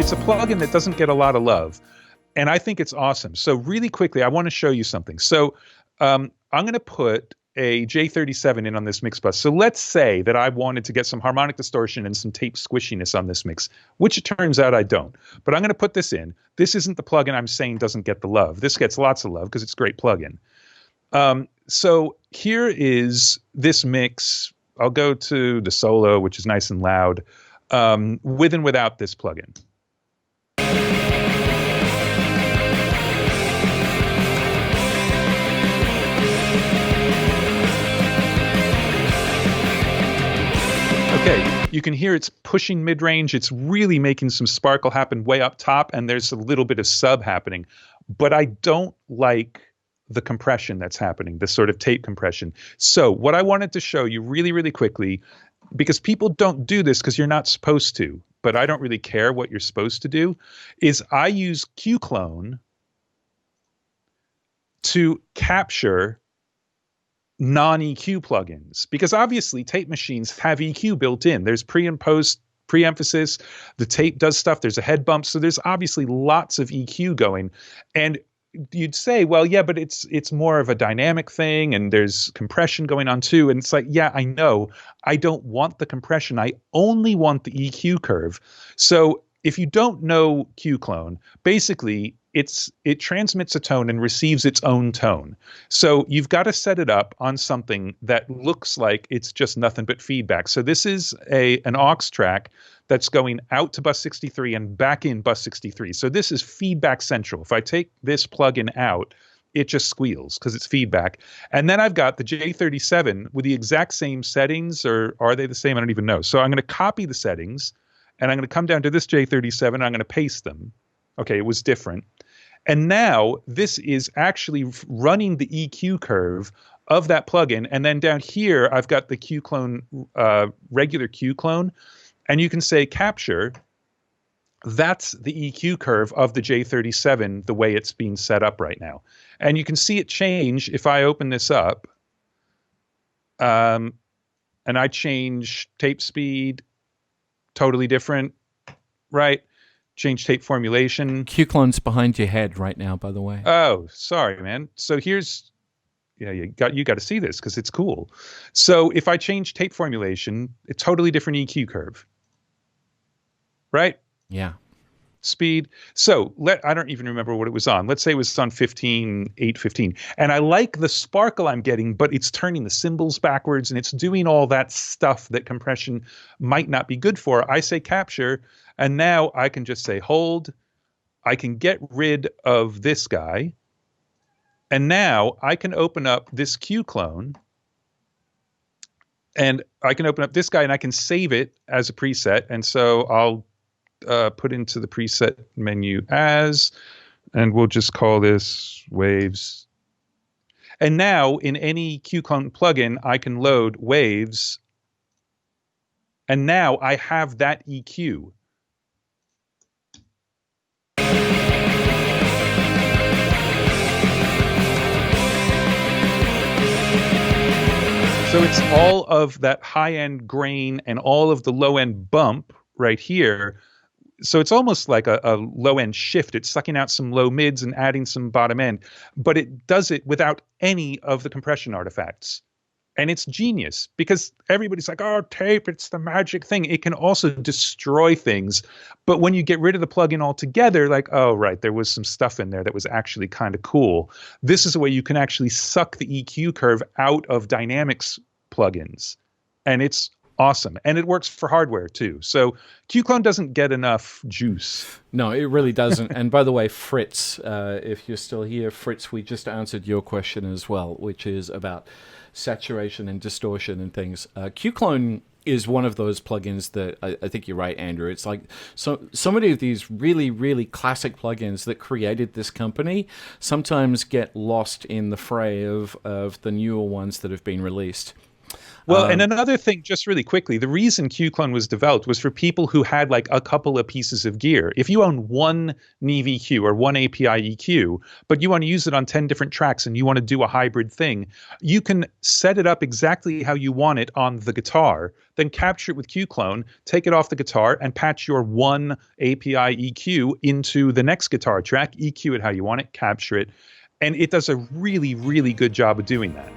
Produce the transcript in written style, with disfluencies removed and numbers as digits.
it's a plugin that doesn't get a lot of love, and I think it's awesome. So really quickly, I want to show you something. So I'm going to put a J37 in on this mix bus. So let's say that I wanted to get some harmonic distortion and some tape squishiness on this mix, which it turns out I don't. But I'm going to put this in. This isn't the plugin I'm saying doesn't get the love. This gets lots of love because it's a great plugin. So here is this mix. I'll go to the solo, which is nice and loud, with and without this plugin. Okay, you can hear it's pushing mid-range. It's really making some sparkle happen way up top, and there's a little bit of sub happening. But I don't like the compression that's happening, the sort of tape compression. So what I wanted to show you really, really quickly, because people don't do this because you're not supposed to, but I don't really care what you're supposed to do, is I use Q-Clone to capture non-EQ plugins, because obviously tape machines have EQ built in. There's pre and post pre-emphasis. The tape does stuff. There's a head bump. So there's obviously lots of EQ going. And you'd say, well, yeah, but it's more of a dynamic thing and there's compression going on too. And it's like, yeah, I know. I don't want the compression. I only want the EQ curve. So if you don't know Q-Clone, basically it transmits a tone and receives its own tone. So you've got to set it up on something that looks like it's just nothing but feedback. So this is an aux track that's going out to bus 63 and back in bus 63. So this is feedback central. If I take this plugin out, it just squeals because it's feedback. And then I've got the J37 with the exact same settings, or are they the same? I don't even know. So I'm going to copy the settings and I'm going to come down to this J37 and I'm going to paste them. Okay, it was different. And now this is actually running the EQ curve of that plugin. And then down here, I've got the Q-Clone, regular Q-Clone. And you can say capture. That's the EQ curve of the J37, the way it's being set up right now. And you can see it change if I open this up. And I change tape speed, totally different, right? Change tape formulation. Q-Clone's behind your head right now, by the way. Oh, sorry, man. So here's, yeah, you got to see this because it's cool. So if I change tape formulation, a totally different EQ curve, right? Yeah. Speed. So I don't even remember what it was on. Let's say it was on 815. And I like the sparkle I'm getting, but it's turning the cymbals backwards and it's doing all that stuff that compression might not be good for. I say capture, and now I can just say hold. I can get rid of this guy. And now I can open up this Q-Clone. And I can open up this guy and I can save it as a preset. And so I'll put into the preset menu as, and we'll just call this waves. And now in any Q-Clone plugin, I can load waves. And now I have that EQ. So it's all of that high-end grain and all of the low-end bump right here. So it's almost like a low-end shift. It's sucking out some low mids and adding some bottom end, but it does it without any of the compression artifacts. And it's genius because everybody's like, oh, tape, it's the magic thing. It can also destroy things. But when you get rid of the plugin altogether, like, oh, right, there was some stuff in there that was actually kind of cool. This is a way you can actually suck the EQ curve out of dynamics plugins. And it's awesome. And it works for hardware too. So Q-Clone doesn't get enough juice. No, it really doesn't. And by the way, Fritz, if you're still here, Fritz, we just answered your question as well, which is about saturation and distortion and things. Q-Clone is one of those plugins that I think you're right, Andrew. It's like so many of these really, really classic plugins that created this company sometimes get lost in the fray of the newer ones that have been released. Well, and another thing, just really quickly, the reason Q-Clone was developed was for people who had like a couple of pieces of gear. If you own one Neve EQ or one API EQ, but you want to use it on 10 different tracks and you want to do a hybrid thing, you can set it up exactly how you want it on the guitar, then capture it with Q-Clone, take it off the guitar, and patch your one API EQ into the next guitar track, EQ it how you want it, capture it. And it does a really, really good job of doing that.